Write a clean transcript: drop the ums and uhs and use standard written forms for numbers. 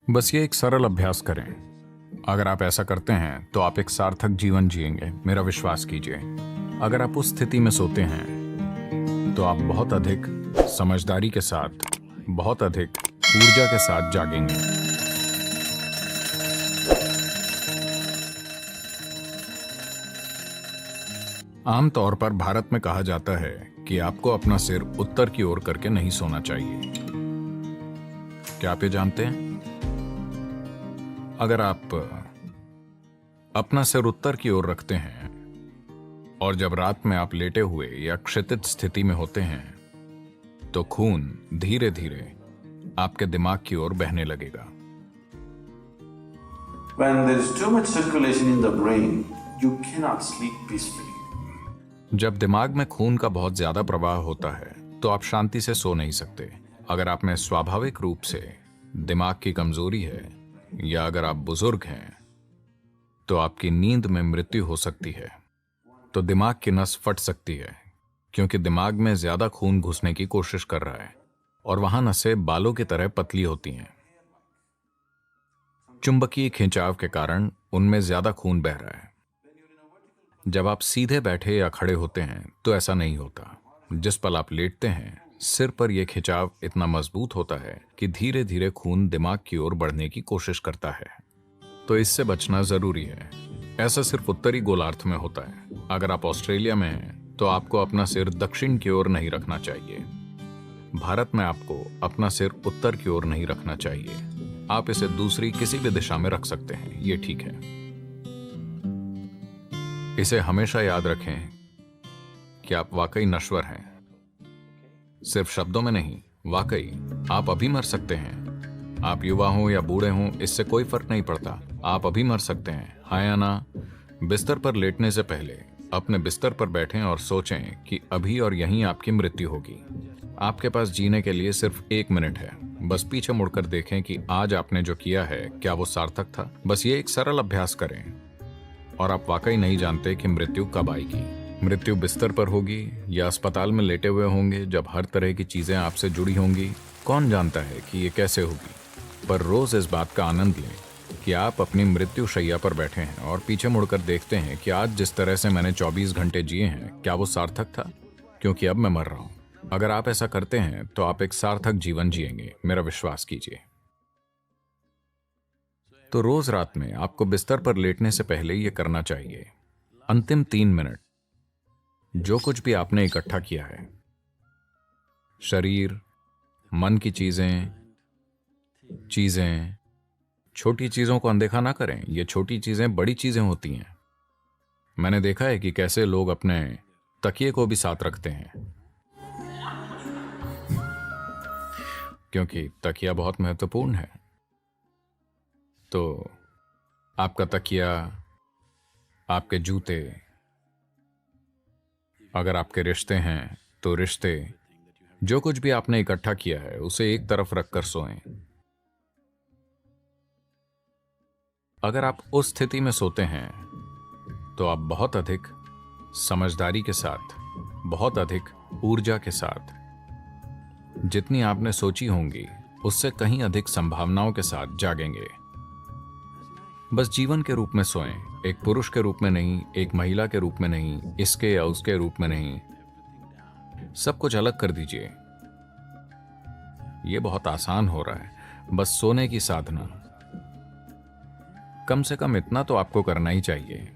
बस ये एक सरल अभ्यास करें। अगर आप ऐसा करते हैं तो आप एक सार्थक जीवन जिएंगे, मेरा विश्वास कीजिए। अगर आप उस स्थिति में सोते हैं तो आप बहुत अधिक समझदारी के साथ, बहुत अधिक ऊर्जा के साथ जागेंगे। आमतौर पर भारत में कहा जाता है कि आपको अपना सिर उत्तर की ओर करके नहीं सोना चाहिए। क्या आप ये जानते हैं? अगर आप अपना सिर उत्तर की ओर रखते हैं और जब रात में आप लेटे हुए या क्षितिज स्थिति में होते हैं तो खून धीरे धीरे आपके दिमाग की ओर बहने लगेगा। When there is too much circulation in the brain, you cannot sleep peacefully. जब दिमाग में खून का बहुत ज्यादा प्रवाह होता है तो आप शांति से सो नहीं सकते। अगर आप में स्वाभाविक रूप से दिमाग की कमजोरी है या अगर आप बुजुर्ग हैं तो आपकी नींद में मृत्यु हो सकती है। तो दिमाग की नस फट सकती है क्योंकि दिमाग में ज्यादा खून घुसने की कोशिश कर रहा है और वहां नसें बालों की तरह पतली होती हैं। चुंबकीय खिंचाव के कारण उनमें ज्यादा खून बह रहा है। जब आप सीधे बैठे या खड़े होते हैं तो ऐसा नहीं होता। जिस पल आप लेटते हैं सिर पर यह खिंचाव इतना मजबूत होता है कि धीरे धीरे खून दिमाग की ओर बढ़ने की कोशिश करता है। तो इससे बचना जरूरी है। ऐसा सिर्फ उत्तरी गोलार्ध में होता है। अगर आप ऑस्ट्रेलिया में हैं तो आपको अपना सिर दक्षिण की ओर नहीं रखना चाहिए। भारत में आपको अपना सिर उत्तर की ओर नहीं रखना चाहिए। आप इसे दूसरी किसी भी दिशा में रख सकते हैं, ये ठीक है। इसे हमेशा याद रखें कि आप वाकई नश्वर हैं। सिर्फ शब्दों में नहीं, वाकई आप अभी मर सकते हैं। आप युवा हों या बूढ़े हों, इससे कोई फर्क नहीं पड़ता। आप अभी मर सकते हैं, हाँ या ना। बिस्तर पर लेटने से पहले अपने बिस्तर पर बैठें और सोचें कि अभी और यहीं आपकी मृत्यु होगी। आपके पास जीने के लिए सिर्फ 1 मिनट है। बस पीछे मुड़कर देखें कि आज आपने जो किया है क्या वो सार्थक था। बस ये एक सरल अभ्यास करें और आप वाकई नहीं जानते कि मृत्यु कब आएगी। मृत्यु बिस्तर पर होगी या अस्पताल में लेटे हुए होंगे जब हर तरह की चीजें आपसे जुड़ी होंगी। कौन जानता है कि ये कैसे होगी। पर रोज इस बात का आनंद लें कि आप अपनी मृत्यु शैया पर बैठे हैं और पीछे मुड़कर देखते हैं कि आज जिस तरह से मैंने 24 घंटे जिए हैं क्या वो सार्थक था, क्योंकि अब मैं मर रहा हूं। अगर आप ऐसा करते हैं तो आप एक सार्थक जीवन जिएंगे, मेरा विश्वास कीजिए। तो रोज रात में आपको बिस्तर पर लेटने से पहले यह करना चाहिए। अंतिम 3 मिनट जो कुछ भी आपने इकट्ठा किया है, शरीर, मन की चीजें, छोटी चीजों को अनदेखा ना करें। ये छोटी चीजें बड़ी चीजें होती हैं। मैंने देखा है कि कैसे लोग अपने तकिए को भी साथ रखते हैं क्योंकि तकिया बहुत महत्वपूर्ण है। तो आपका तकिया, आपके जूते, अगर आपके रिश्ते हैं तो रिश्ते, जो कुछ भी आपने इकट्ठा किया है उसे एक तरफ रखकर सोएं। अगर आप उस स्थिति में सोते हैं तो आप बहुत अधिक समझदारी के साथ, बहुत अधिक ऊर्जा के साथ, जितनी आपने सोची होंगी उससे कहीं अधिक संभावनाओं के साथ जागेंगे। बस जीवन के रूप में सोएं, एक पुरुष के रूप में नहीं, एक महिला के रूप में नहीं, इसके या उसके रूप में नहीं। सब कुछ अलग कर दीजिए। यह बहुत आसान हो रहा है, बस सोने की साधना। कम से कम इतना तो आपको करना ही चाहिए।